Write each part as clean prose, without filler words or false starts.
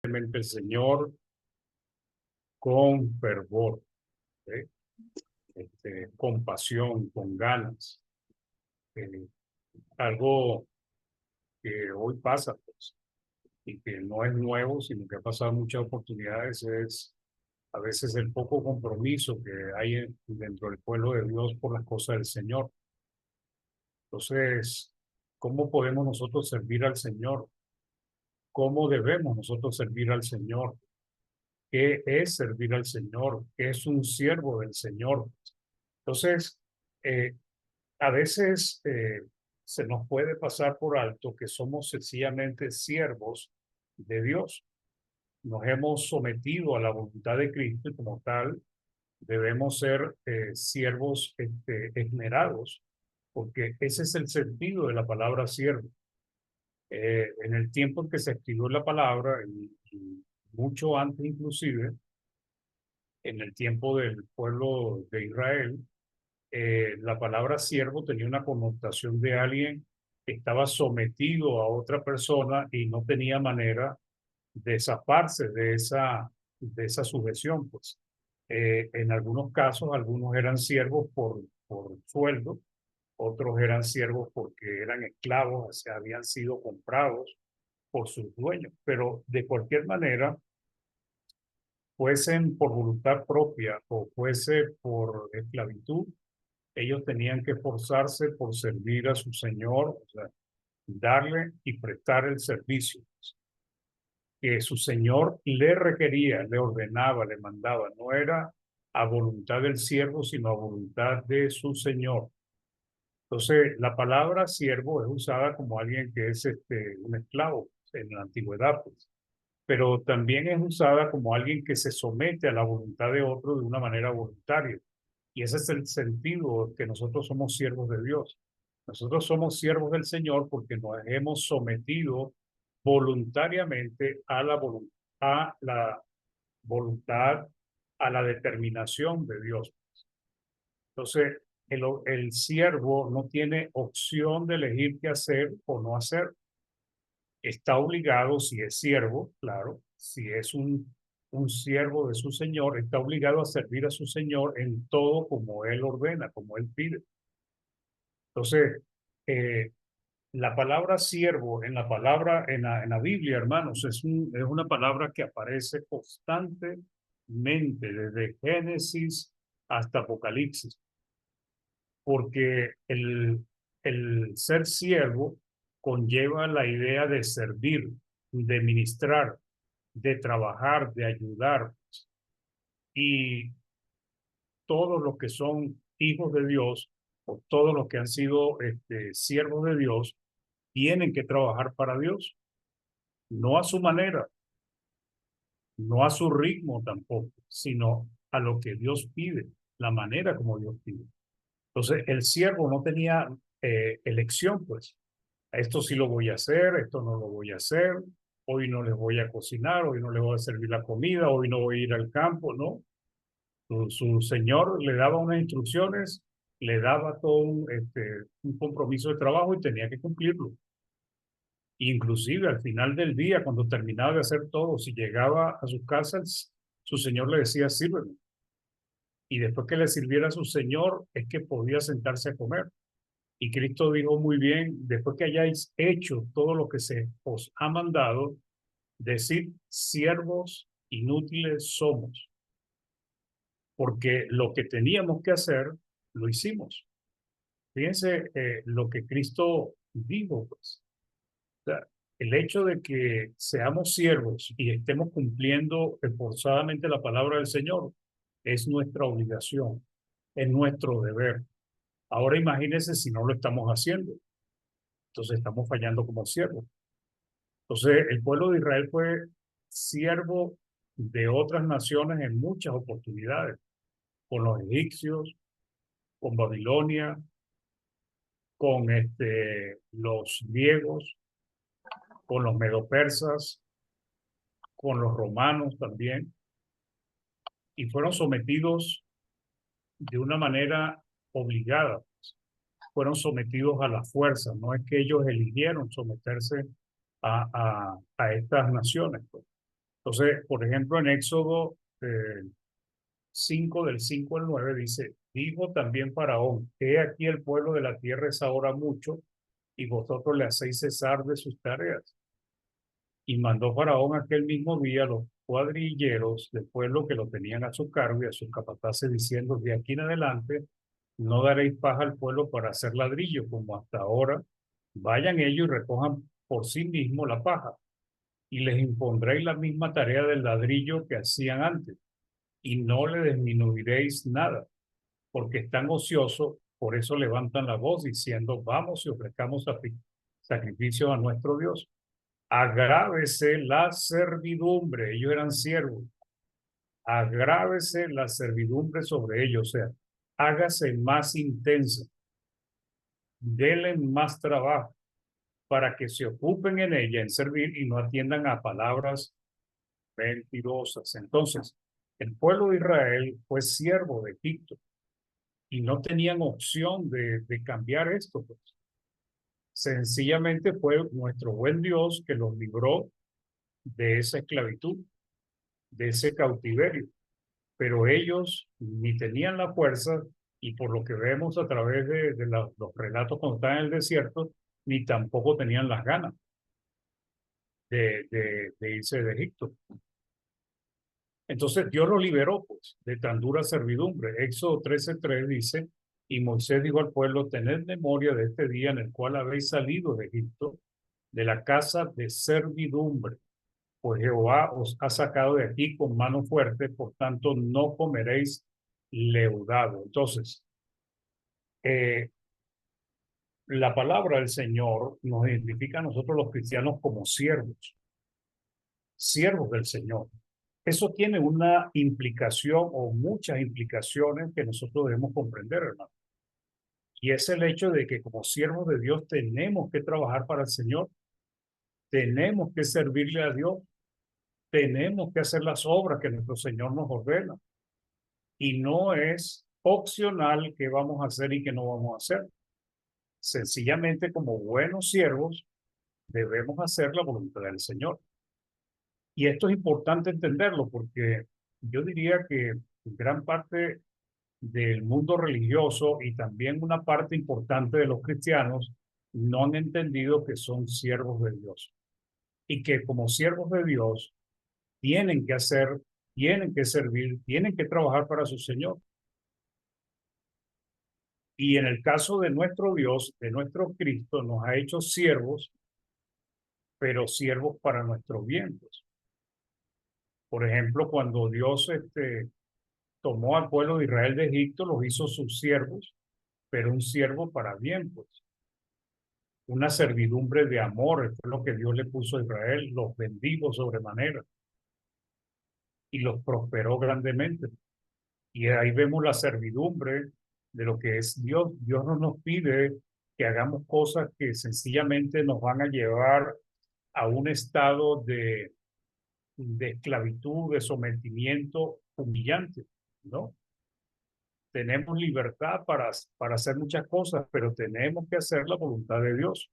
el Señor con fervor, ¿eh? Con pasión, con ganas. Eh, Algo que hoy pasa, pues, y que no es nuevo, sino que ha pasado en muchas oportunidades, es a veces el poco compromiso que hay dentro del pueblo de Dios por las cosas del Señor. Entonces, ¿cómo podemos nosotros servir al Señor? ¿Cómo debemos nosotros servir al Señor? ¿Qué es servir al Señor? ¿Qué es un siervo del Señor? Entonces, eh, a veces se nos puede pasar por alto que somos sencillamente siervos de Dios. Nos hemos sometido a la voluntad de Cristo y como tal debemos ser siervos esmerados, porque ese es el sentido de la palabra siervo. En el tiempo en que se escribió la palabra, y mucho antes inclusive, en el tiempo del pueblo de Israel, la palabra siervo tenía una connotación de alguien que estaba sometido a otra persona y no tenía manera de zafarse de esa sujeción, pues. En algunos casos, algunos eran siervos por sueldo, otros eran siervos porque eran esclavos, o sea, habían sido comprados por sus dueños, pero de cualquier manera, fuesen por voluntad propia o fuese por esclavitud, ellos tenían que esforzarse por servir a su Señor, o sea, darle y prestar el servicio que su Señor le requería, le ordenaba, le mandaba. No era a voluntad del siervo, sino a voluntad de su Señor. Entonces, la palabra siervo es usada como alguien que es un esclavo en la antigüedad, pues, pero también es usada como alguien que se somete a la voluntad de otro de una manera voluntaria. Y ese es el sentido que nosotros somos siervos de Dios. Nosotros somos siervos del Señor porque nos hemos sometido voluntariamente a la voluntad, a la determinación de Dios. Entonces, el siervo no tiene opción de elegir qué hacer o no hacer. Está obligado, si es siervo, claro, si es un siervo de su Señor, está obligado a servir a su Señor en todo como Él ordena, como Él pide. Entonces, eh, la palabra siervo en la palabra, en la Biblia, hermanos, es una palabra que aparece constantemente desde Génesis hasta Apocalipsis, porque el ser siervo conlleva la idea de servir, de ministrar, de trabajar, de ayudar. Y todos los que son hijos de Dios o todos los que han sido siervos de Dios tienen que trabajar para Dios, no a su manera, no a su ritmo tampoco, sino a lo que Dios pide, la manera como Dios pide. Entonces, el siervo no tenía elección, pues. Esto sí lo voy a hacer, esto no lo voy a hacer, hoy no les voy a cocinar, hoy no les voy a servir la comida, hoy no voy a ir al campo, ¿no? Su señor le daba unas instrucciones, le daba todo un compromiso de trabajo y tenía que cumplirlo. Inclusive al final del día, cuando terminaba de hacer todo, si llegaba a sus casas, su señor le decía, sírveme. Y después que le sirviera a su señor, es que podía sentarse a comer. Y Cristo dijo muy bien, después que hayáis hecho todo lo que se os ha mandado, decid, siervos inútiles somos, porque lo que teníamos que hacer, lo hicimos. Fíjense lo que Cristo dijo, pues. O sea, el hecho de que seamos siervos y estemos cumpliendo esforzadamente la palabra del Señor es nuestra obligación, es nuestro deber. Ahora imagínense si no lo estamos haciendo, entonces estamos fallando como siervos. Entonces el pueblo de Israel fue siervo de otras naciones en muchas oportunidades, con los egipcios, con Babilonia, con los griegos, con los medopersas, con los romanos también, y fueron sometidos de una manera obligada, fueron sometidos a la fuerza, no es que ellos eligieron someterse a estas naciones, pues. Entonces, por ejemplo, en Éxodo 5, del 5 al 9, dice, dijo también Faraón, he aquí el pueblo de la tierra es ahora mucho, y vosotros le hacéis cesar de sus tareas. Y mandó Faraón aquel mismo día a los cuadrilleros del pueblo que lo tenían a su cargo y a sus capataces, diciendo, de aquí en adelante no daréis paja al pueblo para hacer ladrillo, como hasta ahora. Vayan ellos y recojan por sí mismos la paja, y les impondréis la misma tarea del ladrillo que hacían antes, y no le disminuiréis nada, porque están ociosos, por eso levantan la voz diciendo, vamos y ofrezcamos sacrificio a nuestro Dios. Agrávese la servidumbre, ellos eran siervos, agrávese la servidumbre sobre ellos, o sea, hágase más intensa, denle más trabajo para que se ocupen en ella, en servir y no atiendan a palabras mentirosas. Entonces, el pueblo de Israel fue siervo de Egipto y no tenían opción de cambiar esto, pues. Sencillamente fue nuestro buen Dios que los libró de esa esclavitud, de ese cautiverio. Pero ellos ni tenían la fuerza, y por lo que vemos a través de los relatos cuando están en el desierto, ni tampoco tenían las ganas de irse de Egipto. Entonces Dios los liberó pues de tan dura servidumbre. Éxodo 13:3 dice, y Moisés dijo al pueblo, tened memoria de este día en el cual habéis salido de Egipto, de la casa de servidumbre, pues Jehová os ha sacado de aquí con mano fuerte, por tanto no comeréis leudado. Entonces, eh, la palabra del Señor nos identifica a nosotros los cristianos como siervos, siervos del Señor. Eso tiene una implicación o muchas implicaciones que nosotros debemos comprender, hermano. Y es el hecho de que como siervos de Dios tenemos que trabajar para el Señor, tenemos que servirle a Dios, tenemos que hacer las obras que nuestro Señor nos ordena. Y no es opcional qué vamos a hacer y qué no vamos a hacer. Sencillamente, como buenos siervos, debemos hacer la voluntad del Señor. Y esto es importante entenderlo porque yo diría que gran parte del mundo religioso y también una parte importante de los cristianos no han entendido que son siervos de Dios y que como siervos de Dios tienen que hacer, tienen que servir, tienen que trabajar para su Señor. Y en el caso de nuestro Dios, de nuestro Cristo, nos ha hecho siervos, pero siervos para nuestros bien, pues. Por ejemplo, cuando Dios tomó al pueblo de Israel de Egipto, los hizo sus siervos, pero un siervo para bien, pues. Una servidumbre de amor, fue lo que Dios le puso a Israel, los bendijo sobremanera y los prosperó grandemente. Y ahí vemos la servidumbre de lo que es Dios. Dios no nos pide que hagamos cosas que sencillamente nos van a llevar a un estado de esclavitud, de sometimiento humillante, ¿no? Tenemos libertad para hacer muchas cosas, pero tenemos que hacer la voluntad de Dios.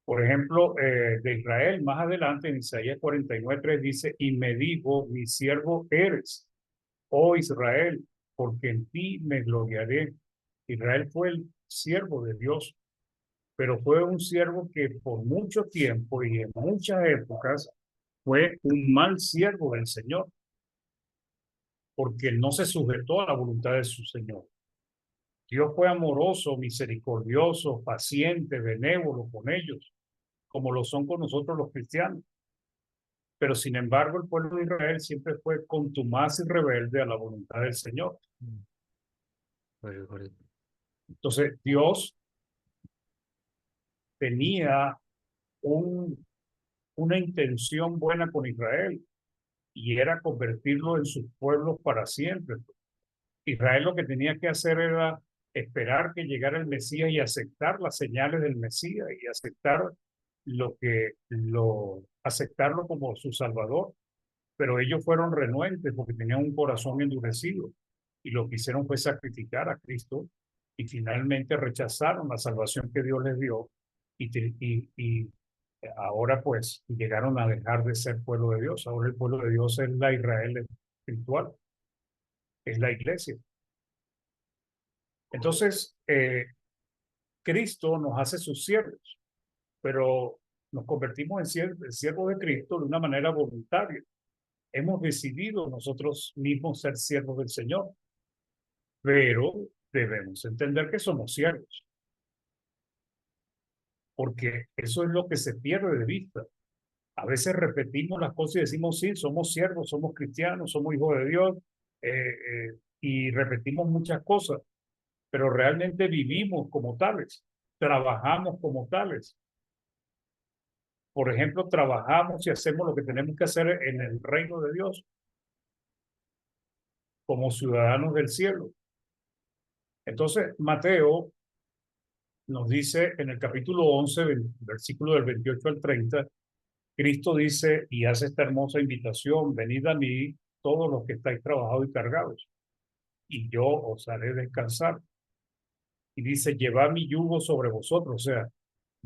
Por ejemplo, de Israel, más adelante en Isaías 49:3 dice, y me dijo, mi siervo eres, oh Israel, porque en ti me gloriaré. Israel fue el siervo de Dios, pero fue un siervo que por mucho tiempo y en muchas épocas fue un mal siervo del Señor, porque no se sujetó a la voluntad de su Señor. Dios fue amoroso, misericordioso, paciente, benévolo con ellos, como lo son con nosotros los cristianos. Pero sin embargo, el pueblo de Israel siempre fue contumaz y rebelde a la voluntad del Señor. Entonces, Dios tenía un, una intención buena con Israel y era convertirlo en sus pueblos para siempre. Israel lo que tenía que hacer era esperar que llegara el Mesías y aceptar las señales del Mesías y aceptar aceptarlo como su Salvador. Pero ellos fueron renuentes porque tenían un corazón endurecido y lo que hicieron fue sacrificar a Cristo y finalmente rechazaron la salvación que Dios les dio y Ahora pues llegaron a dejar de ser pueblo de Dios. Ahora el pueblo de Dios es la Israel espiritual, es la iglesia. Entonces, Cristo nos hace sus siervos, pero nos convertimos en siervos de Cristo de una manera voluntaria. Hemos decidido nosotros mismos ser siervos del Señor, pero debemos entender que somos siervos, porque eso es lo que se pierde de vista. A veces repetimos las cosas y decimos, sí, somos siervos, somos cristianos, somos hijos de Dios, y repetimos muchas cosas, pero realmente vivimos como tales, trabajamos como tales. Por ejemplo, trabajamos y hacemos lo que tenemos que hacer en el reino de Dios como ciudadanos del cielo. Entonces, Mateo nos dice en el capítulo 11, versículo del 28 al 30, Cristo dice y hace esta hermosa invitación, venid a mí todos los que estáis trabajados y cargados, y yo os haré descansar. Y dice, llevad mi yugo sobre vosotros, o sea,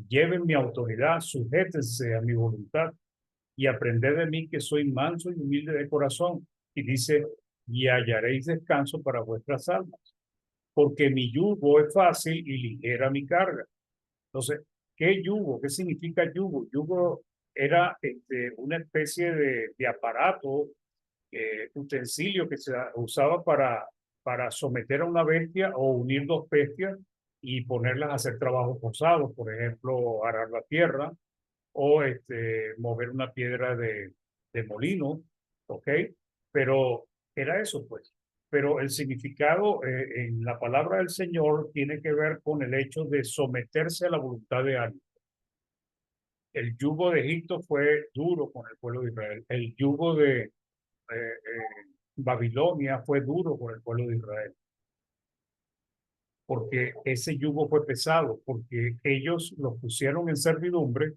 lleven mi autoridad, sujétense a mi voluntad y aprended de mí que soy manso y humilde de corazón. Y dice, y hallaréis descanso para vuestras almas, porque mi yugo es fácil y ligera mi carga. Entonces, ¿qué yugo? ¿Qué significa yugo? Yugo era una especie de aparato, utensilio que se usaba para someter a una bestia o unir dos bestias y ponerlas a hacer trabajos forzados, por ejemplo, arar la tierra o mover una piedra de molino, ¿ok? Pero era eso, pues. Pero el significado en la palabra del Señor tiene que ver con el hecho de someterse a la voluntad de alguien. El yugo de Egipto fue duro con el pueblo de Israel. El yugo de Babilonia fue duro con el pueblo de Israel, porque ese yugo fue pesado, porque ellos los pusieron en servidumbre,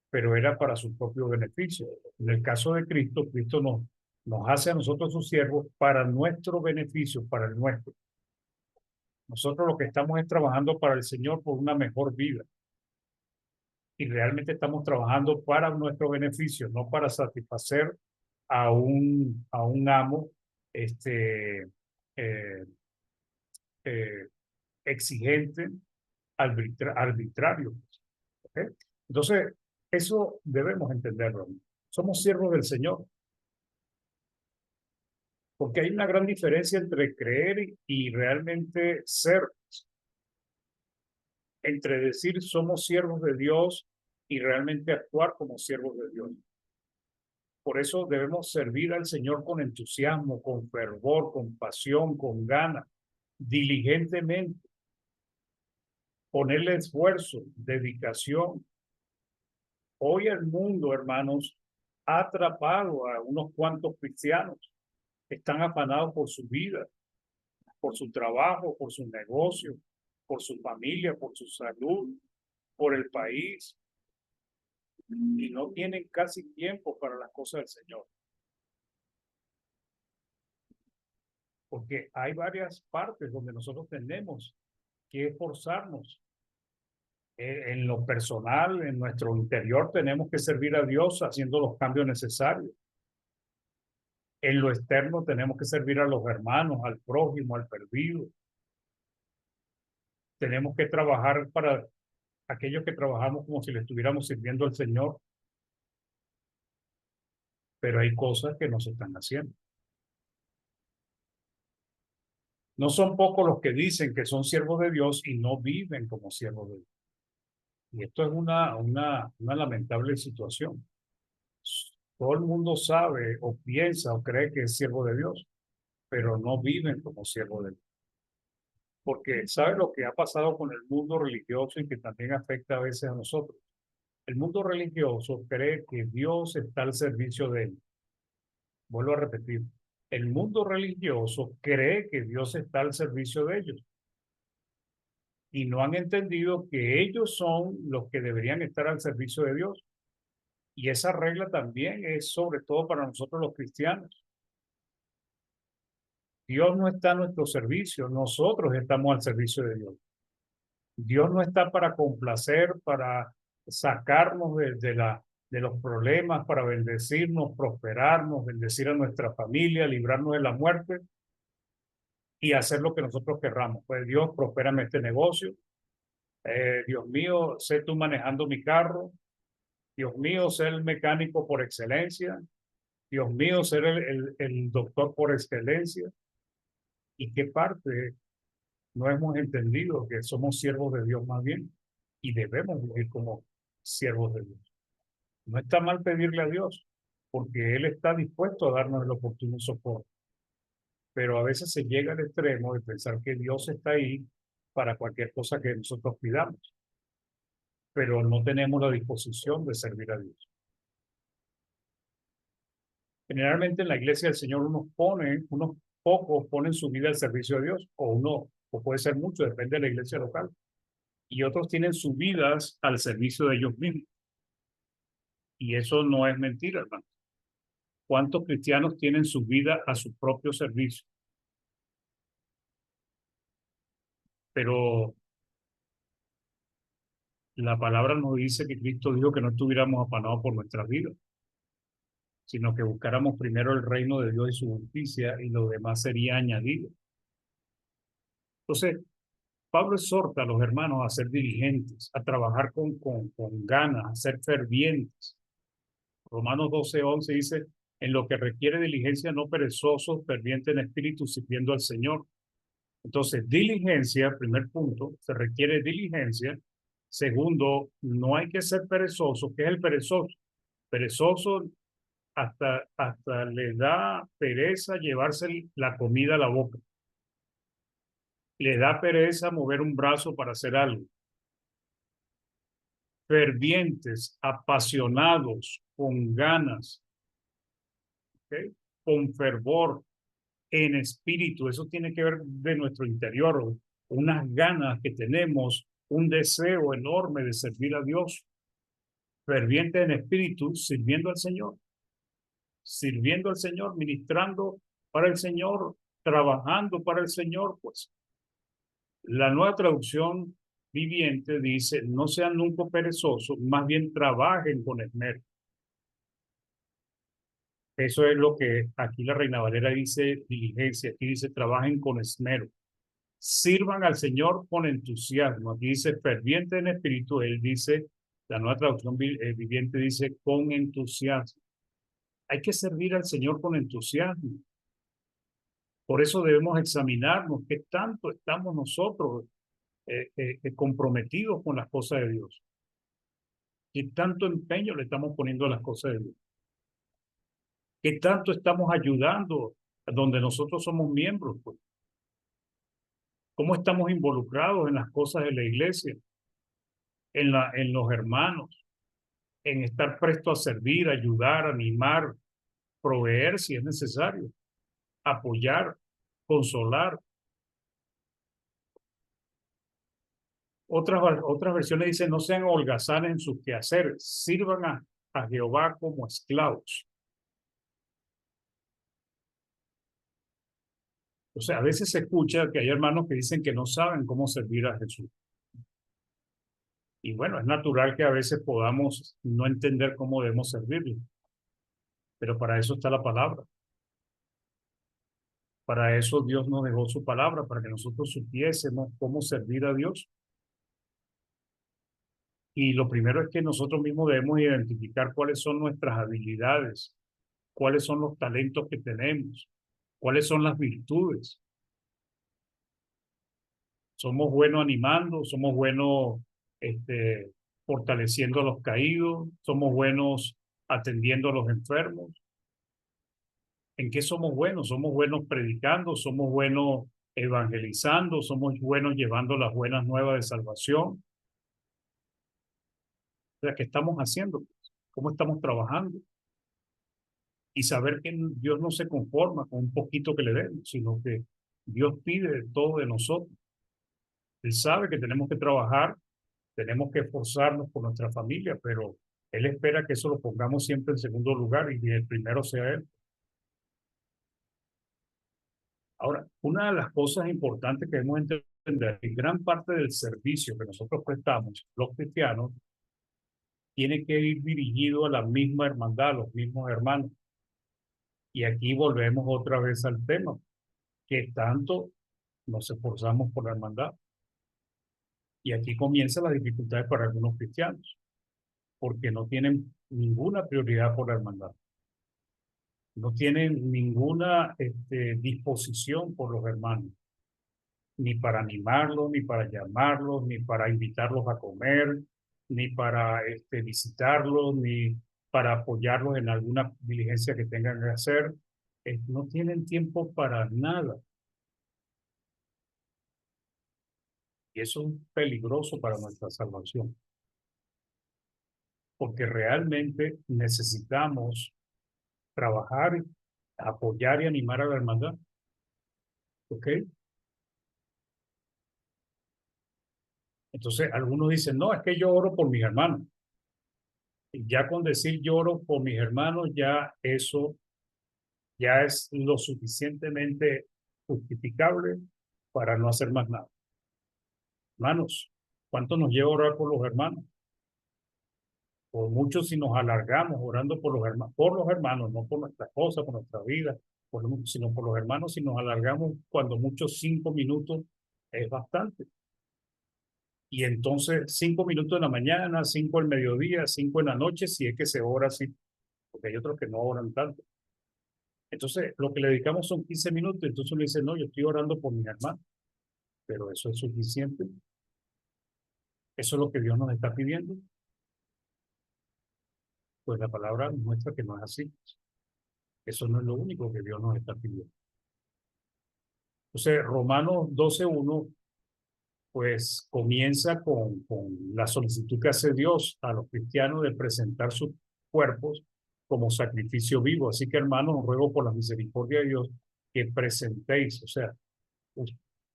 pero era para su propio beneficio. En el caso de Cristo, Cristo nos hace a nosotros sus siervos para nuestro beneficio, para el nuestro. Nosotros lo que estamos es trabajando para el Señor por una mejor vida. Y realmente estamos trabajando para nuestro beneficio, no para satisfacer a un amo este, eh, eh, exigente, arbitrario. ¿Okay? Entonces, eso debemos entenderlo. Somos siervos del Señor, porque hay una gran diferencia entre creer y realmente ser, entre decir somos siervos de Dios y realmente actuar como siervos de Dios. Por eso debemos servir al Señor con entusiasmo, con fervor, con pasión, con ganas, diligentemente, ponerle esfuerzo, dedicación. Hoy el mundo, hermanos, ha atrapado a unos cuantos cristianos. Están afanados por su vida, por su trabajo, por su negocio, por su familia, por su salud, por el país, y no tienen casi tiempo para las cosas del Señor. Porque hay varias partes donde nosotros tenemos que esforzarnos. En lo personal, en nuestro interior, tenemos que servir a Dios haciendo los cambios necesarios. En lo externo, tenemos que servir a los hermanos, al prójimo, al perdido. Tenemos que trabajar para aquellos que trabajamos como si le estuviéramos sirviendo al Señor, pero hay cosas que no se están haciendo. No son pocos los que dicen que son siervos de Dios y no viven como siervos de Dios. Y esto es una lamentable situación. Todo el mundo sabe o piensa o cree que es siervo de Dios, pero no viven como siervo de Dios. Porque ¿sabe lo que ha pasado con el mundo religioso y que también afecta a veces a nosotros? El mundo religioso cree que Dios está al servicio de él. Vuelvo a repetir, el mundo religioso cree que Dios está al servicio de ellos y no han entendido que ellos son los que deberían estar al servicio de Dios. Y esa regla también es sobre todo para nosotros los cristianos. Dios no está a nuestro servicio, nosotros estamos al servicio de Dios. Dios no está para complacer, sacarnos de los problemas para bendecirnos, prosperarnos, bendecir a nuestra familia, librarnos de la muerte y hacer lo que nosotros querramos. Pues Dios, prospérame este negocio. Dios mío, sé tú manejando mi carro. Dios mío, ser el mecánico por excelencia. Dios mío, ser el doctor por excelencia. ¿Y qué parte no hemos entendido que somos siervos de Dios más bien? Y debemos vivir como siervos de Dios. No está mal pedirle a Dios, porque Él está dispuesto a darnos el oportuno socorro. Pero a veces se llega al extremo de pensar que Dios está ahí para cualquier cosa que nosotros pidamos, pero no tenemos la disposición de servir a Dios. Generalmente en la iglesia del Señor unos pocos ponen su vida al servicio de Dios, o uno, o puede ser mucho, depende de la iglesia local, y otros tienen sus vidas al servicio de ellos mismos. Y eso no es mentira, hermano. ¿Cuántos cristianos tienen su vida a su propio servicio? Pero la palabra nos dice que Cristo dijo que no estuviéramos afanados por nuestras vidas, sino que buscáramos primero el reino de Dios y su justicia, y lo demás sería añadido. Entonces, Pablo exhorta a los hermanos a ser diligentes, a trabajar con ganas, a ser fervientes. Romanos 12:11 dice, en lo que requiere diligencia, no perezosos, fervientes en espíritu, sirviendo al Señor. Entonces, diligencia, primer punto, se requiere diligencia. Segundo, no hay que ser perezoso. ¿Qué es el perezoso? Perezoso hasta le da pereza llevarse la comida a la boca. Le da pereza mover un brazo para hacer algo. Fervientes, apasionados, con ganas, ¿okay? Con fervor, en espíritu. Eso tiene que ver de nuestro interior, unas ganas que tenemos, un deseo enorme de servir a Dios. Ferviente en espíritu, sirviendo al Señor, ministrando para el Señor, trabajando para el Señor, pues. La nueva traducción viviente dice, no sean nunca perezosos, más bien trabajen con esmero. Eso es lo que aquí la Reina Valera dice diligencia, aquí dice trabajen con esmero. Sirvan al Señor con entusiasmo. Aquí dice ferviente en espíritu, él dice, la nueva traducción viviente dice con entusiasmo. Hay que servir al Señor con entusiasmo. Por eso debemos examinarnos qué tanto estamos nosotros comprometidos con las cosas de Dios. ¿Qué tanto empeño le estamos poniendo a las cosas de Dios? ¿Qué tanto estamos ayudando a donde nosotros somos miembros? Pues? ¿Cómo estamos involucrados en las cosas de la iglesia, en los hermanos, en estar presto a servir, ayudar, animar, proveer si es necesario, apoyar, consolar? Otras versiones dicen, no sean holgazanes en sus quehaceres, sirvan a Jehová como esclavos. O sea, a veces se escucha que hay hermanos que dicen que no saben cómo servir a Jesús. Y bueno, es natural que a veces podamos no entender cómo debemos servirle, pero para eso está la palabra. Para eso Dios nos dejó su palabra, para que nosotros supiésemos cómo servir a Dios. Y lo primero es que nosotros mismos debemos identificar cuáles son nuestras habilidades, cuáles son los talentos que tenemos, cuáles son las virtudes. Somos buenos animando, somos buenos este, fortaleciendo a los caídos, somos buenos atendiendo a los enfermos. ¿En qué somos buenos? Somos buenos predicando, somos buenos evangelizando, somos buenos llevando las buenas nuevas de salvación. O sea, ¿qué estamos haciendo? ¿Cómo estamos trabajando? Y saber que Dios no se conforma con un poquito que le demos, sino que Dios pide todo de nosotros. Él sabe que tenemos que trabajar, tenemos que esforzarnos por nuestra familia, pero Él espera que eso lo pongamos siempre en segundo lugar y que el primero sea Él. Ahora, una de las cosas importantes que debemos entender es que gran parte del servicio que nosotros prestamos, los cristianos, tiene que ir dirigido a la misma hermandad, a los mismos hermanos. Y aquí volvemos otra vez al tema, que tanto nos esforzamos por la hermandad. Y aquí comienzan las dificultades para algunos cristianos, porque no tienen ninguna prioridad por la hermandad. No tienen ninguna disposición por los hermanos, ni para animarlos, ni para llamarlos, ni para invitarlos a comer, ni para visitarlos, ni para apoyarlos en alguna diligencia que tengan que hacer. No tienen tiempo para nada. Y eso es peligroso para nuestra salvación, porque realmente necesitamos trabajar, apoyar y animar a la hermandad. ¿Ok? Entonces, algunos dicen, no, es que yo oro por mis hermanos. Y ya con decir yo oro por mis hermanos, ya eso ya es lo suficientemente justificable para no hacer más nada. Hermanos, ¿cuánto nos lleva a orar por los hermanos? Por mucho si nos alargamos orando por los hermanos, no por nuestra cosa, por nuestra vida, sino por los hermanos, si nos alargamos cuando muchos 5 minutos es bastante. Y entonces 5 minutos en la mañana, 5 al mediodía, 5 en la noche, si es que se ora así, porque hay otros que no oran tanto. Entonces, lo que le dedicamos son 15 minutos, entonces uno dice, no, yo estoy orando por mis hermanos, pero eso es suficiente. Eso es lo que Dios nos está pidiendo. Pues la palabra muestra que no es así. Eso no es lo único que Dios nos está pidiendo. Entonces, Romanos 12:1, pues comienza con la solicitud que hace Dios a los cristianos de presentar sus cuerpos como sacrificio vivo. Así que, hermanos, os ruego por la misericordia de Dios que presentéis, o sea,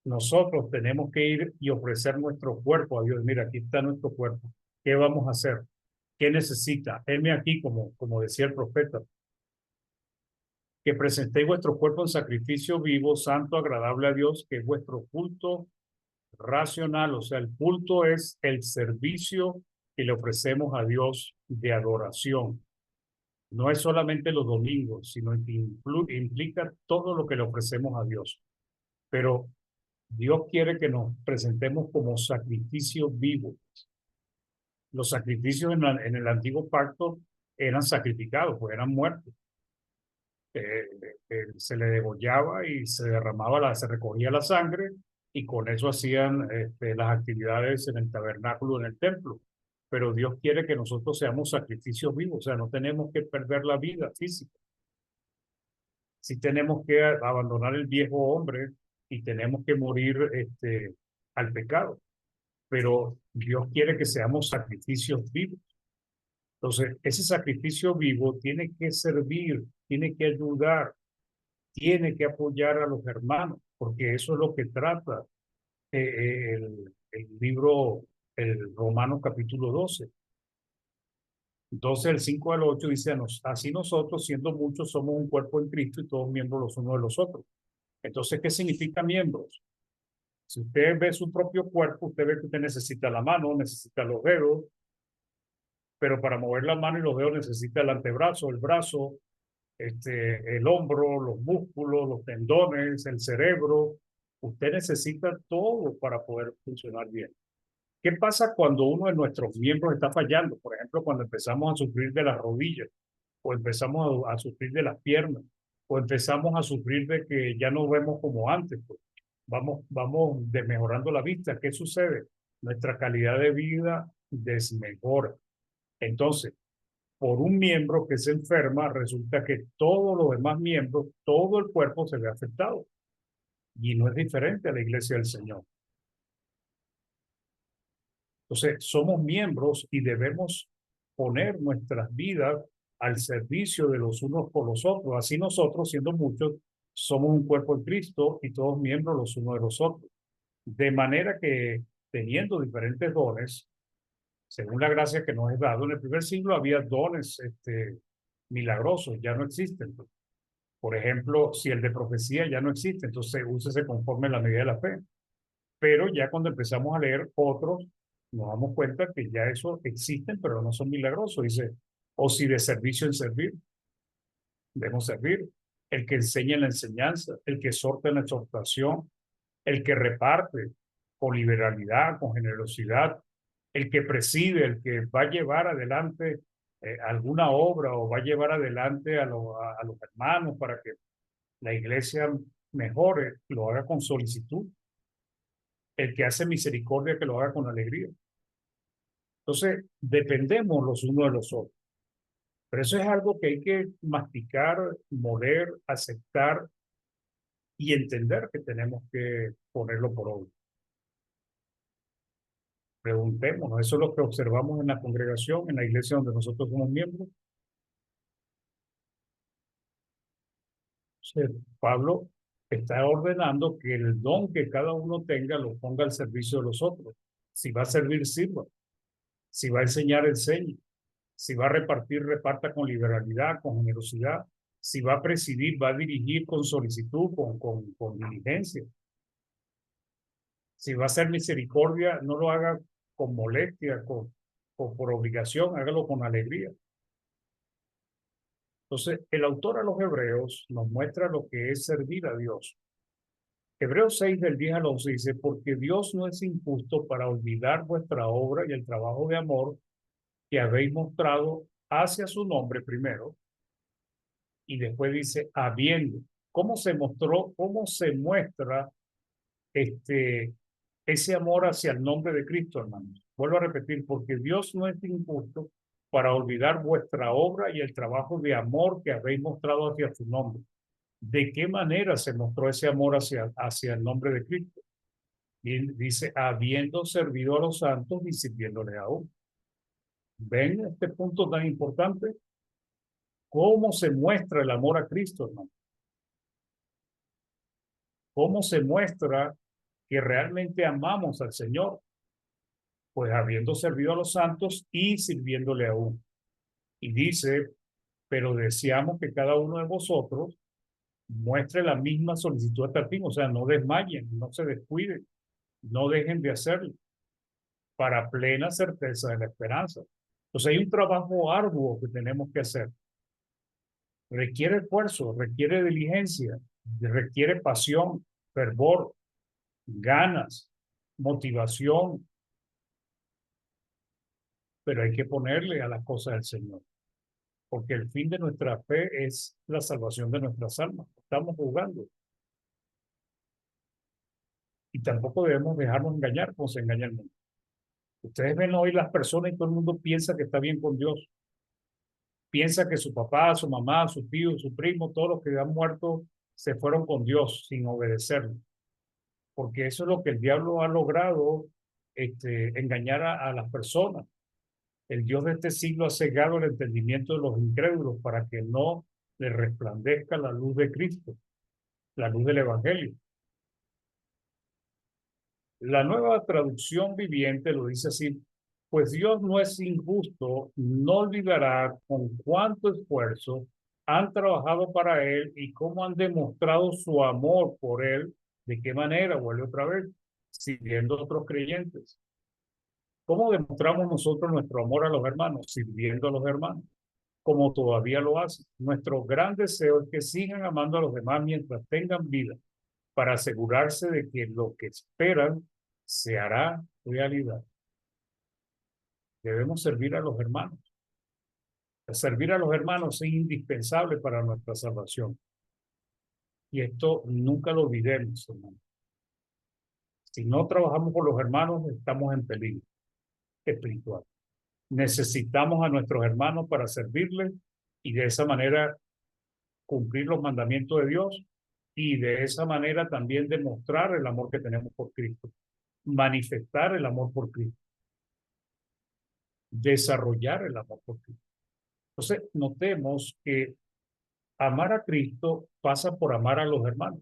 nosotros tenemos que ir y ofrecer nuestro cuerpo a Dios. Mira, aquí está nuestro cuerpo. ¿Qué vamos a hacer? ¿Qué necesita? Heme aquí, como decía el profeta, que presentéis vuestro cuerpo en sacrificio vivo, santo, agradable a Dios, que es vuestro culto racional. O sea, el culto es el servicio que le ofrecemos a Dios de adoración. No es solamente los domingos, sino que implica todo lo que le ofrecemos a Dios. Pero Dios quiere que nos presentemos como sacrificio vivo. Los sacrificios en el antiguo pacto eran sacrificados, pues eran muertos. Se le degollaba y se derramaba, se recogía la sangre y con eso hacían las actividades en el tabernáculo, en el templo. Pero Dios quiere que nosotros seamos sacrificios vivos, o sea, no tenemos que perder la vida física. Sí tenemos que abandonar el viejo hombre y tenemos que morir al pecado, pero Dios quiere que seamos sacrificios vivos. Entonces, ese sacrificio vivo tiene que servir, tiene que ayudar, tiene que apoyar a los hermanos, porque eso es lo que trata el libro, el Romanos capítulo 12. Entonces, el 5 al 8 dice, así nosotros, siendo muchos, somos un cuerpo en Cristo y todos miembros los unos de los otros. Entonces, ¿qué significa miembros? Si usted ve su propio cuerpo, usted ve que usted necesita la mano, necesita los dedos, pero para mover la mano y los dedos necesita el antebrazo, el brazo, el hombro, los músculos, los tendones, el cerebro. Usted necesita todo para poder funcionar bien. ¿Qué pasa cuando uno de nuestros miembros está fallando? Por ejemplo, cuando empezamos a sufrir de las rodillas, o empezamos a sufrir de las piernas, o empezamos a sufrir de que ya no vemos como antes, pues vamos desmejorando la vista. ¿Qué sucede? Nuestra calidad de vida desmejora. Entonces, por un miembro que se enferma, resulta que todos los demás miembros, todo el cuerpo se ve afectado. Y no es diferente a la iglesia del Señor. Entonces, somos miembros y debemos poner nuestras vidas al servicio de los unos por los otros. Así nosotros, siendo muchos, somos un cuerpo en Cristo y todos miembros los unos de los otros. De manera que, teniendo diferentes dones, según la gracia que nos es dado, en el primer siglo había dones milagrosos, ya no existen. Por ejemplo, si el de profecía ya no existe, entonces úsese conforme a la medida de la fe. Pero ya cuando empezamos a leer otros, nos damos cuenta que ya eso existen, pero no son milagrosos. Dice, o si de servicio en servir, debemos servir. El que enseña en la enseñanza, el que exhorta en la exhortación, el que reparte con liberalidad, con generosidad, el que preside, el que va a llevar adelante alguna obra o va a llevar adelante a los hermanos para que la iglesia mejore, lo haga con solicitud. El que hace misericordia, que lo haga con alegría. Entonces, dependemos los unos de los otros. Pero eso es algo que hay que masticar, moler, aceptar y entender que tenemos que ponerlo por obra. Preguntémonos, eso es lo que observamos en la congregación, en la iglesia donde nosotros somos miembros. Pablo está ordenando que el don que cada uno tenga lo ponga al servicio de los otros. Si va a servir, sirva. Si va a enseñar, enseñe. Si va a repartir, reparta con liberalidad, con generosidad. Si va a presidir, va a dirigir con solicitud, con diligencia. Si va a hacer misericordia, no lo haga con molestia, por obligación, hágalo con alegría. Entonces, el autor a los Hebreos nos muestra lo que es servir a Dios. Hebreos 6 del 10 al 11 dice, porque Dios no es injusto para olvidar vuestra obra y el trabajo de amor que habéis mostrado hacia su nombre primero, y después dice, habiendo. ¿Cómo se mostró, cómo se muestra ese amor hacia el nombre de Cristo, hermanos? Vuelvo a repetir, porque Dios no es injusto para olvidar vuestra obra y el trabajo de amor que habéis mostrado hacia su nombre. ¿De qué manera se mostró ese amor hacia el nombre de Cristo? Y dice, habiendo servido a los santos y sirviéndole aún. ¿Ven este punto tan importante? ¿Cómo se muestra el amor a Cristo, hermano? ¿Cómo se muestra que realmente amamos al Señor? Pues habiendo servido a los santos y sirviéndole aún. Y dice, pero deseamos que cada uno de vosotros muestre la misma solicitud hasta el fin, o sea, no desmayen, no se descuiden, no dejen de hacerlo, para plena certeza de la esperanza. Entonces hay un trabajo arduo que tenemos que hacer. Requiere esfuerzo, requiere diligencia, requiere pasión, fervor, ganas, motivación, pero hay que ponerle a las cosas del Señor, porque el fin de nuestra fe es la salvación de nuestras almas. Estamos jugando. Y tampoco debemos dejarnos engañar como se engaña el mundo. Ustedes ven hoy las personas y todo el mundo piensa que está bien con Dios. Piensa que su papá, su mamá, su tío, su primo, todos los que han muerto se fueron con Dios sin obedecerlo. Porque eso es lo que el diablo ha logrado, engañar a las personas. El Dios de este siglo ha cegado el entendimiento de los incrédulos para que no le resplandezca la luz de Cristo, la luz del Evangelio. La nueva traducción viviente lo dice así, pues Dios no es injusto, no olvidará con cuánto esfuerzo han trabajado para Él y cómo han demostrado su amor por Él, de qué manera, vuelve otra vez, sirviendo a otros creyentes. ¿Cómo demostramos nosotros nuestro amor a los hermanos? Sirviendo a los hermanos, como todavía lo hacen. Nuestro gran deseo es que sigan amando a los demás mientras tengan vida, para asegurarse de que lo que esperan se hará realidad. Debemos servir a los hermanos. Servir a los hermanos es indispensable para nuestra salvación. Y esto nunca lo olvidemos, hermano. Si no trabajamos por los hermanos, estamos en peligro espiritual. Necesitamos a nuestros hermanos para servirles y de esa manera cumplir los mandamientos de Dios y de esa manera también demostrar el amor que tenemos por Cristo, manifestar el amor por Cristo, desarrollar el amor por Cristo. Entonces, notemos que amar a Cristo pasa por amar a los hermanos.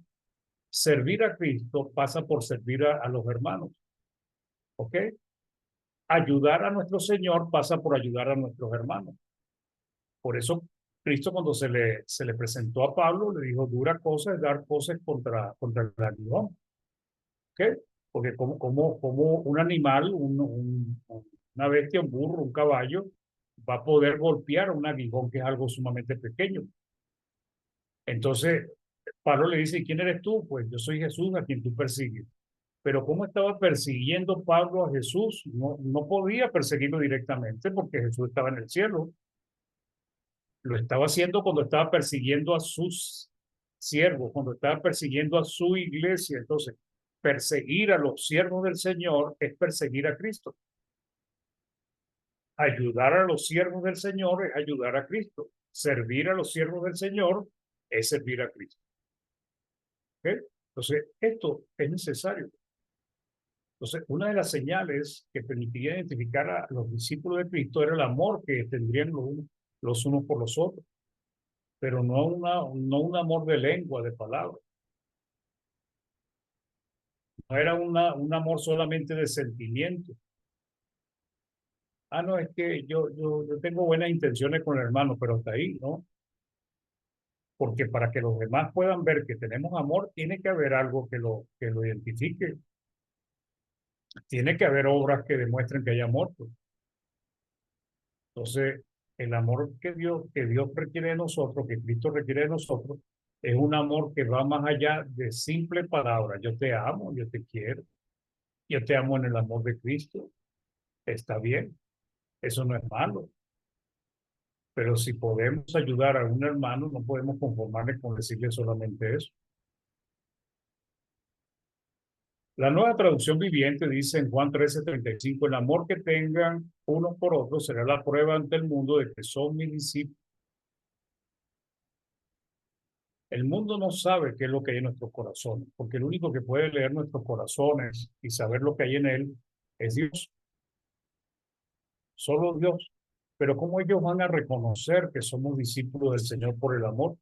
Servir a Cristo pasa por servir a los hermanos. ¿Ok? Ayudar a nuestro Señor pasa por ayudar a nuestros hermanos. Por eso Cristo cuando se le presentó a Pablo le dijo, dura cosa es dar cosas contra el aguijón. ¿Ok? porque como un animal, una bestia, un burro, un caballo, va a poder golpear un aguijón que es algo sumamente pequeño. Entonces, Pablo le dice, ¿y quién eres tú? Pues yo soy Jesús a quien tú persigues. Pero ¿cómo estaba persiguiendo Pablo a Jesús? No podía perseguirlo directamente porque Jesús estaba en el cielo. Lo estaba haciendo cuando estaba persiguiendo a sus siervos, cuando estaba persiguiendo a su iglesia. Entonces, perseguir a los siervos del Señor es perseguir a Cristo. Ayudar a los siervos del Señor es ayudar a Cristo. Servir a los siervos del Señor es servir a Cristo. ¿Ok? Entonces, esto es necesario. Entonces, una de las señales que permitiría identificar a los discípulos de Cristo era el amor que tendrían los unos por los otros, pero no un amor de lengua, de palabra. No era un amor solamente de sentimiento. Ah, no, es que yo tengo buenas intenciones con el hermano, pero hasta ahí, ¿no? Porque para que los demás puedan ver que tenemos amor, tiene que haber algo que lo identifique. Tiene que haber obras que demuestren que hay amor, pues. Entonces, el amor que Dios requiere de nosotros, que Cristo requiere de nosotros, es un amor que va más allá de simple palabras. Yo te amo, yo te quiero, yo te amo en el amor de Cristo. Está bien, eso no es malo. Pero si podemos ayudar a un hermano, no podemos conformarnos con decirle solamente eso. La nueva traducción viviente dice en Juan 13:35, el amor que tengan unos por otros será la prueba ante el mundo de que son mis discípulos. El mundo no sabe qué es lo que hay en nuestros corazones, porque el único que puede leer nuestros corazones y saber lo que hay en él es Dios, solo Dios. Pero ¿cómo ellos van a reconocer que somos discípulos del Señor por el amor?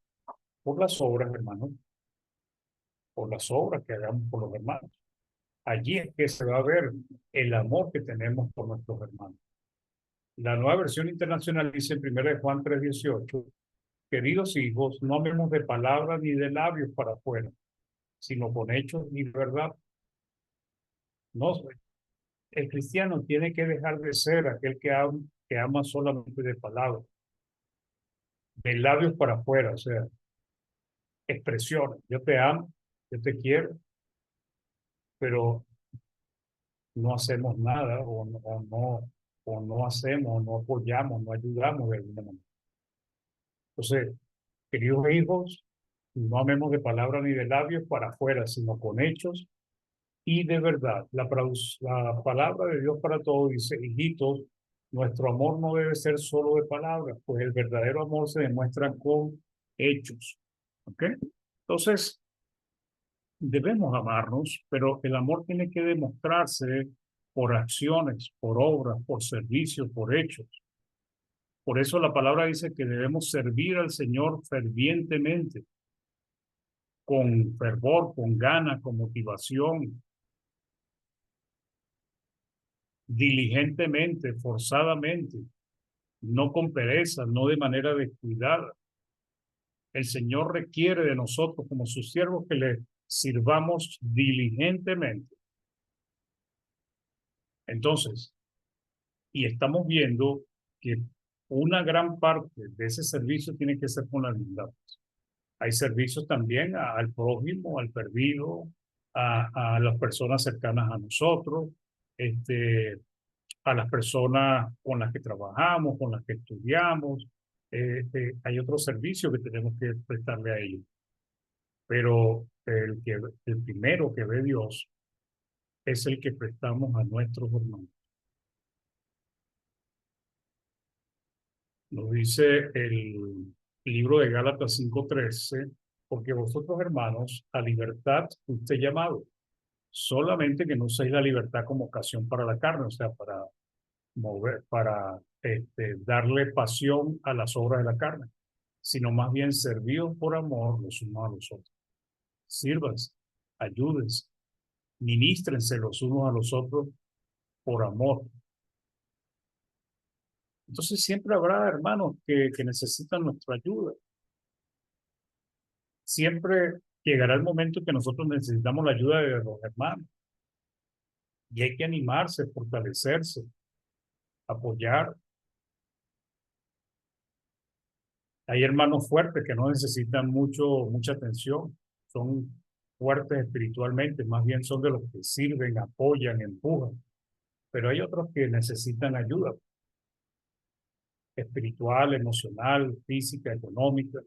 Por las obras, hermanos, por las obras que hagamos por los hermanos. Allí es que se va a ver el amor que tenemos por nuestros hermanos. La nueva versión internacional dice en 1 Juan 3:18, queridos hijos, no amemos de palabras ni de labios para afuera, sino con hechos y verdad. No, el cristiano tiene que dejar de ser aquel que ama solamente de palabras, de labios para afuera, o sea, expresiones. Yo te amo, yo te quiero, pero no hacemos nada o no hacemos, no apoyamos, no ayudamos de alguna manera. Entonces, queridos hijos, no amemos de palabra ni de labios para afuera, sino con hechos y de verdad. La palabra de Dios para todos dice, hijitos, nuestro amor no debe ser solo de palabras, pues el verdadero amor se demuestra con hechos. ¿Ok? Entonces, debemos amarnos, pero el amor tiene que demostrarse por acciones, por obras, por servicios, por hechos. Por eso la palabra dice que debemos servir al Señor fervientemente, con fervor, con ganas, con motivación, diligentemente, forzadamente, no con pereza, no de manera descuidada. El Señor requiere de nosotros como sus siervos que le sirvamos diligentemente. Entonces, y estamos viendo que una gran parte de ese servicio tiene que ser con la humildad. Hay servicios también al prójimo, al perdido, a las personas cercanas a nosotros, a las personas con las que trabajamos, con las que estudiamos. Hay otros servicios que tenemos que prestarle a ellos. Pero el primero que ve Dios es el que prestamos a nuestros hermanos. Nos dice el libro de Gálatas 5:13, porque vosotros hermanos a libertad fuiste llamado, solamente que no uséis la libertad como ocasión para la carne, o sea, para darle pasión a las obras de la carne, sino más bien servidos por amor los unos a los otros. Sírvanse, ayúdense, ministrense los unos a los otros por amor. Entonces siempre habrá hermanos que necesitan nuestra ayuda. Siempre llegará el momento que nosotros necesitamos la ayuda de los hermanos. Y hay que animarse, fortalecerse, apoyar. Hay hermanos fuertes que no necesitan mucha atención, son fuertes espiritualmente, más bien son de los que sirven, apoyan, empujan. Pero hay otros que necesitan ayuda espiritual, emocional, física, económica.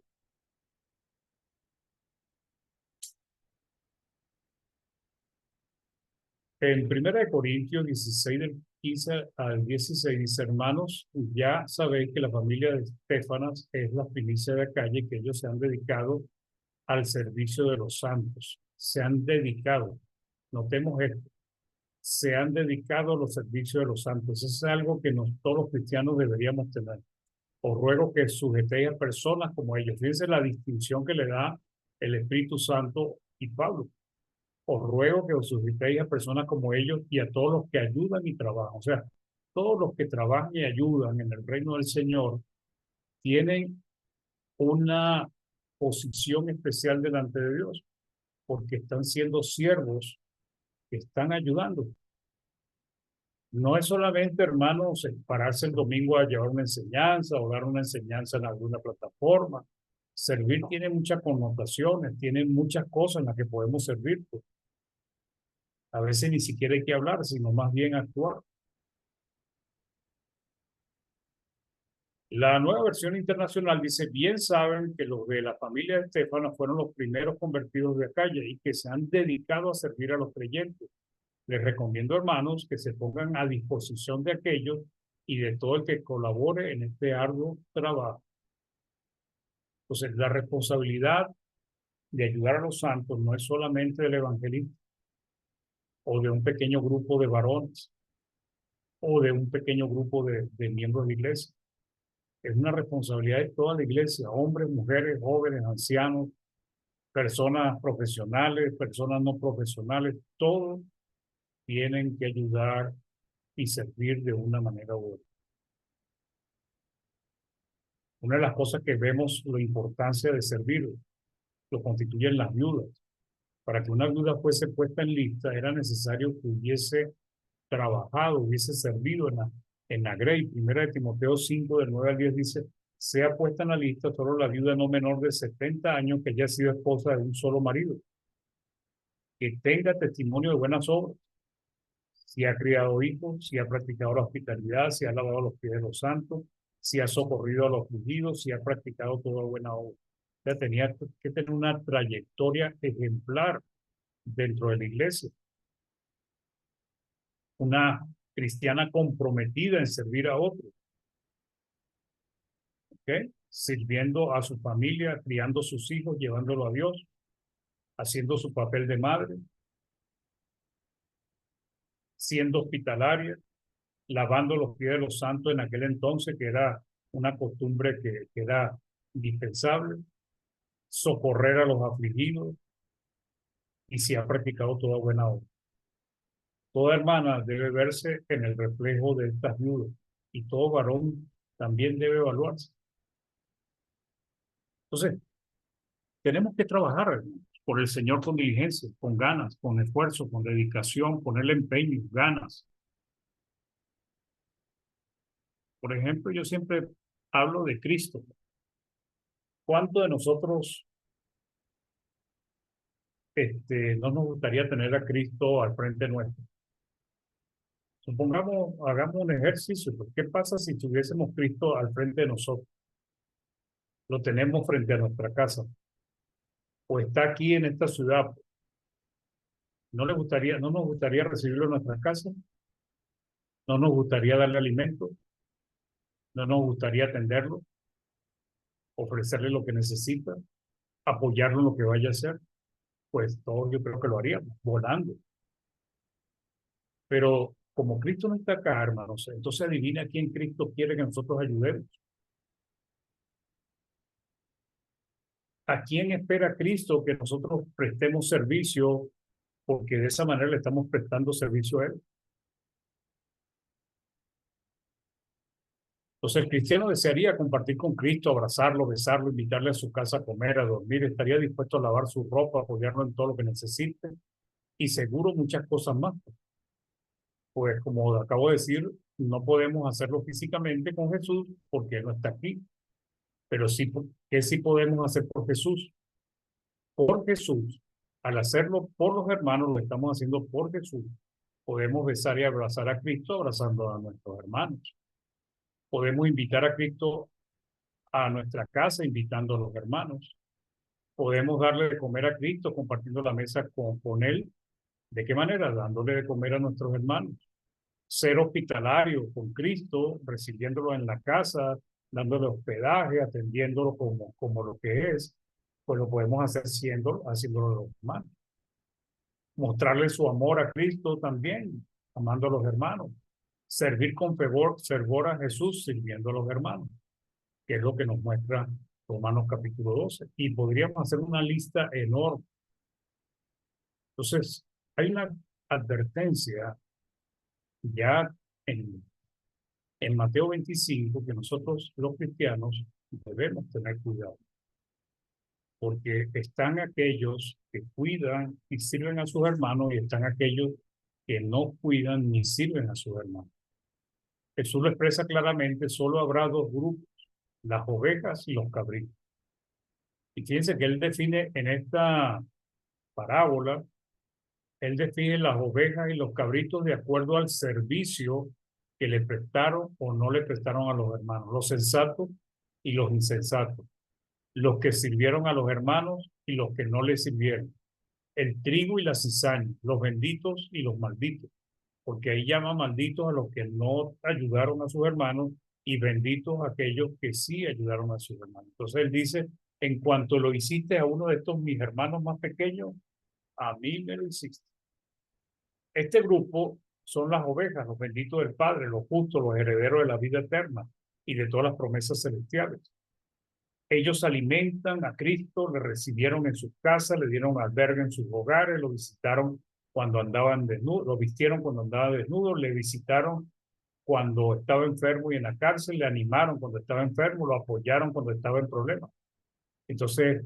En 1 Corintios 16, del 15 al 16 dice, hermanos, ya sabéis que la familia de Estefanas es la primicia de calle, que ellos se han dedicado al servicio de los santos. Se han dedicado, notemos esto, se han dedicado a los servicios de los santos. Eso es algo que todos los cristianos deberíamos tener. Os ruego que sujetéis a personas como ellos. Fíjense la distinción que le da el Espíritu Santo y Pablo. Os ruego que os sujetéis a personas como ellos y a todos los que ayudan y trabajan. O sea, todos los que trabajan y ayudan en el reino del Señor tienen una posición especial delante de Dios, porque están siendo siervos que están ayudando. No es solamente, hermanos, pararse el domingo a llevar una enseñanza o dar una enseñanza en alguna plataforma. Servir tiene muchas connotaciones, tiene muchas cosas en las que podemos servir. Pues. A veces ni siquiera hay que hablar, sino más bien actuar. La nueva versión internacional dice, bien saben que los de la familia de Estefano fueron los primeros convertidos de calle y que se han dedicado a servir a los creyentes. Les recomiendo, hermanos, que se pongan a disposición de aquellos y de todo el que colabore en este arduo trabajo. Entonces, la responsabilidad de ayudar a los santos no es solamente del evangelista o de un pequeño grupo de varones o de un pequeño grupo de miembros de la iglesia. Es una responsabilidad de toda la iglesia, hombres, mujeres, jóvenes, ancianos, personas profesionales, personas no profesionales, todos tienen que ayudar y servir de una manera u otra. Una de las cosas que vemos la importancia de servir lo constituyen las viudas. Para que una viuda fuese puesta en lista era necesario que hubiese trabajado, hubiese servido en la grey. Primera de Timoteo 5, del 9 al 10 dice, sea puesta en la lista solo la viuda no menor de 70 años que haya sido esposa de un solo marido, que tenga testimonio de buenas obras, si ha criado hijos, si ha practicado la hospitalidad, si ha lavado los pies de los santos, si ha socorrido a los afligidos, si ha practicado toda buena obra. O sea, tenía que tener una trayectoria ejemplar dentro de la iglesia, una cristiana comprometida en servir a otros, ¿ok? Sirviendo a su familia, criando a sus hijos, llevándolo a Dios, haciendo su papel de madre, siendo hospitalaria, lavando los pies de los santos en aquel entonces, que era una costumbre que era indispensable, socorrer a los afligidos y si ha practicado toda buena obra. Toda hermana debe verse en el reflejo de estas viudas y todo varón también debe evaluarse. Entonces, tenemos que trabajar hermanos, por el Señor con diligencia, con ganas, con esfuerzo, con dedicación, ponerle empeño, ganas. Por ejemplo, yo siempre hablo de Cristo. ¿Cuánto de nosotros no nos gustaría tener a Cristo al frente nuestro? Supongamos, hagamos un ejercicio. Pues, ¿qué pasa si tuviésemos Cristo al frente de nosotros? Lo tenemos frente a nuestra casa o está aquí en esta ciudad. No nos gustaría recibirlo en nuestra casa? ¿No nos gustaría darle alimento? ¿No nos gustaría atenderlo? ¿Ofrecerle lo que necesita? ¿Apoyarlo en lo que vaya a hacer? Pues todos yo creo que lo haríamos, volando. Pero como Cristo no está acá, hermanos, entonces adivina a quién Cristo quiere que nosotros ayudemos. ¿A quién espera Cristo que nosotros prestemos servicio? Porque de esa manera le estamos prestando servicio a Él. Entonces el cristiano desearía compartir con Cristo, abrazarlo, besarlo, invitarle a su casa a comer, a dormir, estaría dispuesto a lavar su ropa, apoyarlo en todo lo que necesite y seguro muchas cosas más. Pues como acabo de decir, no podemos hacerlo físicamente con Jesús porque Él no está aquí, pero sí, ¿qué sí podemos hacer por Jesús? Por Jesús. Al hacerlo por los hermanos, lo estamos haciendo por Jesús. Podemos besar y abrazar a Cristo abrazando a nuestros hermanos. Podemos invitar a Cristo a nuestra casa invitando a los hermanos. Podemos darle de comer a Cristo compartiendo la mesa con Él. ¿De qué manera? Dándole de comer a nuestros hermanos. Ser hospitalario con Cristo, recibiéndolo en la casa, dándole hospedaje, atendiéndolo como lo que es, pues lo podemos hacer haciéndolo a los hermanos. Mostrarle su amor a Cristo también, amando a los hermanos. Servir con fervor a Jesús, sirviendo a los hermanos, que es lo que nos muestra Romanos capítulo 12. Y podríamos hacer una lista enorme. Entonces, hay una advertencia ya en, en Mateo 25 que nosotros los cristianos debemos tener cuidado, porque están aquellos que cuidan y sirven a sus hermanos y están aquellos que no cuidan ni sirven a sus hermanos. Jesús lo expresa claramente, solo habrá dos grupos, las ovejas y los cabritos. Y fíjense que él define en esta parábola, él define las ovejas y los cabritos de acuerdo al servicio que le prestaron o no le prestaron a los hermanos, los sensatos y los insensatos, los que sirvieron a los hermanos y los que no les sirvieron, el trigo y la cizaña, los benditos y los malditos, porque ahí llama malditos a los que no ayudaron a sus hermanos y benditos a aquellos que sí ayudaron a sus hermanos. Entonces él dice, en cuanto lo hiciste a uno de estos mis hermanos más pequeños, a mí me lo hiciste. Este grupo son las ovejas, los benditos del Padre, los justos, los herederos de la vida eterna y de todas las promesas celestiales. Ellos alimentan a Cristo, le recibieron en sus casas, le dieron albergue en sus hogares, lo visitaron cuando andaban desnudos, lo vistieron cuando andaba desnudo, le visitaron cuando estaba enfermo y en la cárcel, le animaron cuando estaba enfermo, lo apoyaron cuando estaba en problemas. Entonces,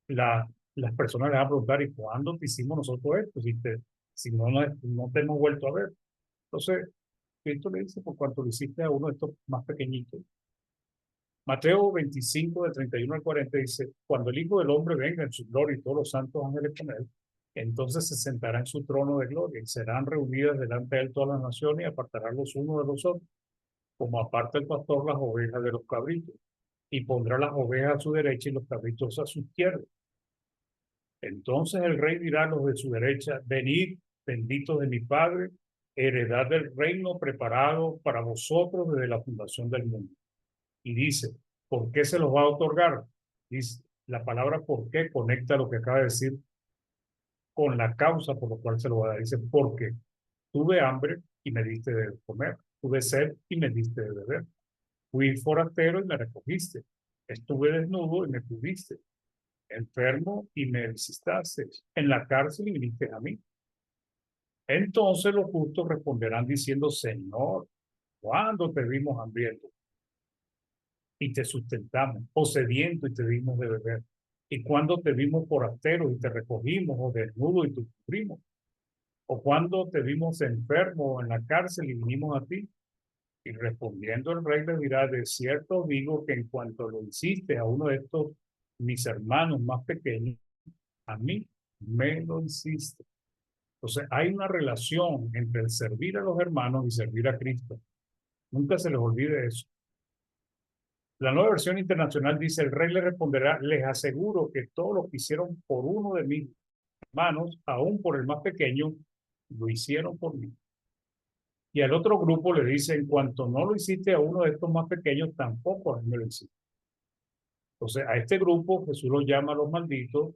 las personas les van a preguntar, ¿y cuándo te hicimos nosotros esto? Si no te hemos vuelto a ver. Entonces, Cristo le dice, por cuanto lo hiciste a uno de estos más pequeñitos. Mateo 25, de 31 al 40 dice, cuando el Hijo del Hombre venga en su gloria y todos los santos ángeles con él, entonces se sentará en su trono de gloria y serán reunidas delante de él todas las naciones y apartarán los unos de los otros, como aparta el pastor las ovejas de los cabritos, y pondrá las ovejas a su derecha y los cabritos a su izquierda. Entonces el rey dirá a los de su derecha, venid, benditos de mi Padre, heredad del reino preparado para vosotros desde la fundación del mundo. Y dice, ¿por qué se los va a otorgar? Dice, la palabra por qué conecta lo que acaba de decir con la causa por la cual se lo va a dar. Dice, porque tuve hambre y me diste de comer, tuve sed y me diste de beber, fui forastero y me recogiste, estuve desnudo y me cubriste, enfermo y me visitaste, en la cárcel y viniste a mí. Entonces los justos responderán diciendo, Señor, ¿cuándo te vimos hambriento y te sustentamos, o sediento y te dimos de beber? ¿Y cuando te vimos forastero y te recogimos, o desnudo y te cubrimos? ¿O cuando te vimos enfermo o en la cárcel y vinimos a ti? Y respondiendo el rey le dirá, de cierto digo que en cuanto lo hiciste a uno de estos mis hermanos más pequeños, a mí me lo hiciste. Entonces hay una relación entre el servir a los hermanos y servir a Cristo. Nunca se les olvide eso. La nueva versión internacional dice, el rey le responderá, les aseguro que todo lo que hicieron por uno de mis hermanos, aún por el más pequeño, lo hicieron por mí. Y al otro grupo le dice, en cuanto no lo hiciste a uno de estos más pequeños, tampoco a mí me lo hiciste. Entonces, a este grupo Jesús lo llama los malditos,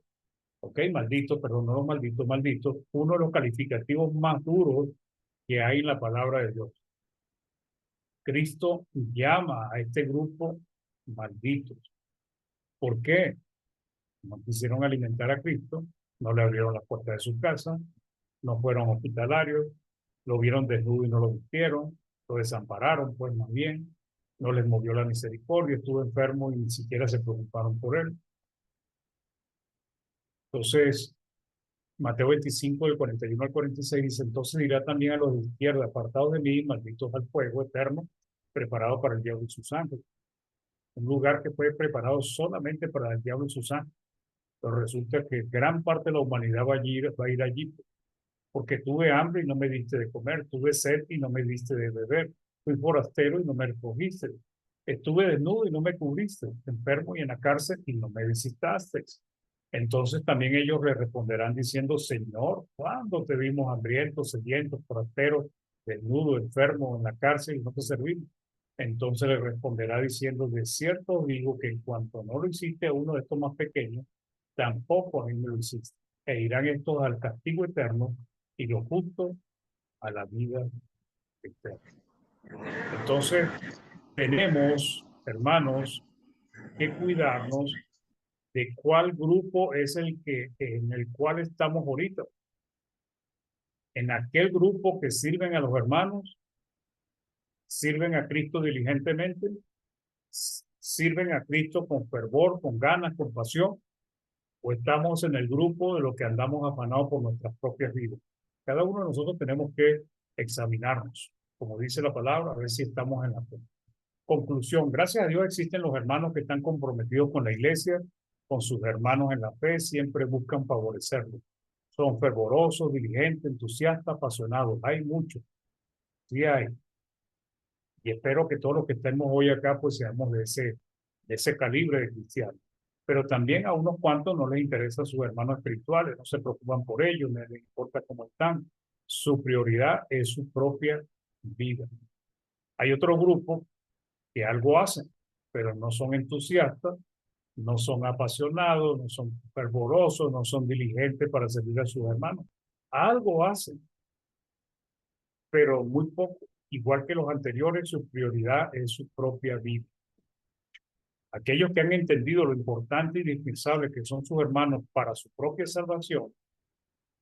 ok, malditos, perdón, no los malditos, malditos, uno de los calificativos más duros que hay en la palabra de Dios. Cristo llama a este grupo malditos. ¿Por qué? No quisieron alimentar a Cristo, no le abrieron las puertas de su casa, no fueron hospitalarios, lo vieron desnudo y no lo vistieron, lo desampararon, pues más bien, no les movió la misericordia, estuvo enfermo y ni siquiera se preocuparon por él. Entonces, Mateo 25, del 41 al 46, dice, entonces dirá también a los de izquierda, apartados de mí, malditos al fuego eterno, preparado para el diablo y sus ángeles. Un lugar que fue preparado solamente para el diablo y sus ángeles. Pero resulta que gran parte de la humanidad va a ir allí, porque tuve hambre y no me diste de comer, tuve sed y no me diste de beber, fui forastero y no me recogiste, estuve desnudo y no me cubriste, enfermo y en la cárcel y no me visitasteis. Entonces también ellos le responderán diciendo, Señor, ¿cuándo te vimos hambriento, sediento, forastero, desnudo, enfermo, en la cárcel y no te servimos? Entonces le responderá diciendo, de cierto os digo que en cuanto no lo hiciste a uno de estos más pequeños, tampoco a mí me lo hiciste. E irán estos al castigo eterno y los justos a la vida eterna. Entonces, tenemos, hermanos, que cuidarnos de cuál grupo es en el cual estamos ahorita. En aquel grupo que sirven a los hermanos, sirven a Cristo diligentemente, sirven a Cristo con fervor, con ganas, con pasión, o estamos en el grupo de los que andamos afanados por nuestras propias vidas. Cada uno de nosotros tenemos que examinarnos, como dice la palabra, a ver si estamos en la fe. Conclusión, gracias a Dios existen los hermanos que están comprometidos con la iglesia, con sus hermanos en la fe, siempre buscan favorecerlos. Son fervorosos, diligentes, entusiastas, apasionados. Hay muchos, sí hay. Y espero que todos los que estemos hoy acá, pues seamos de ese calibre de cristianos. Pero también a unos cuantos no les interesan sus hermanos espirituales, no se preocupan por ellos, no les importa cómo están. Su prioridad es su propia vida. Hay otro grupo que algo hacen, pero no son entusiastas, no son apasionados, no son fervorosos, no son diligentes para servir a sus hermanos. Algo hacen, pero muy poco. Igual que los anteriores, su prioridad es su propia vida. Aquellos que han entendido lo importante y indispensable que son sus hermanos para su propia salvación,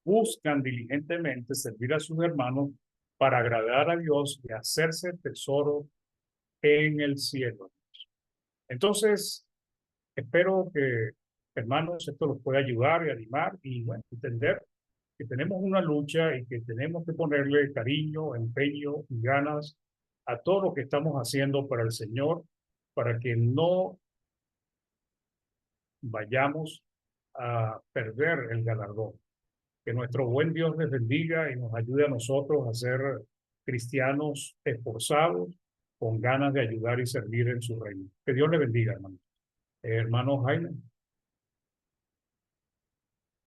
buscan diligentemente servir a sus hermanos para agradar a Dios y hacerse tesoro en el cielo. Entonces, espero que, hermanos, esto los pueda ayudar y animar y, bueno, entender que tenemos una lucha y que tenemos que ponerle cariño, empeño y ganas a todo lo que estamos haciendo para el Señor, para que no vayamos a perder el galardón. Que nuestro buen Dios les bendiga y nos ayude a nosotros a ser cristianos esforzados, con ganas de ayudar y servir en su reino. Que Dios les bendiga, hermano. Hermano Jaime.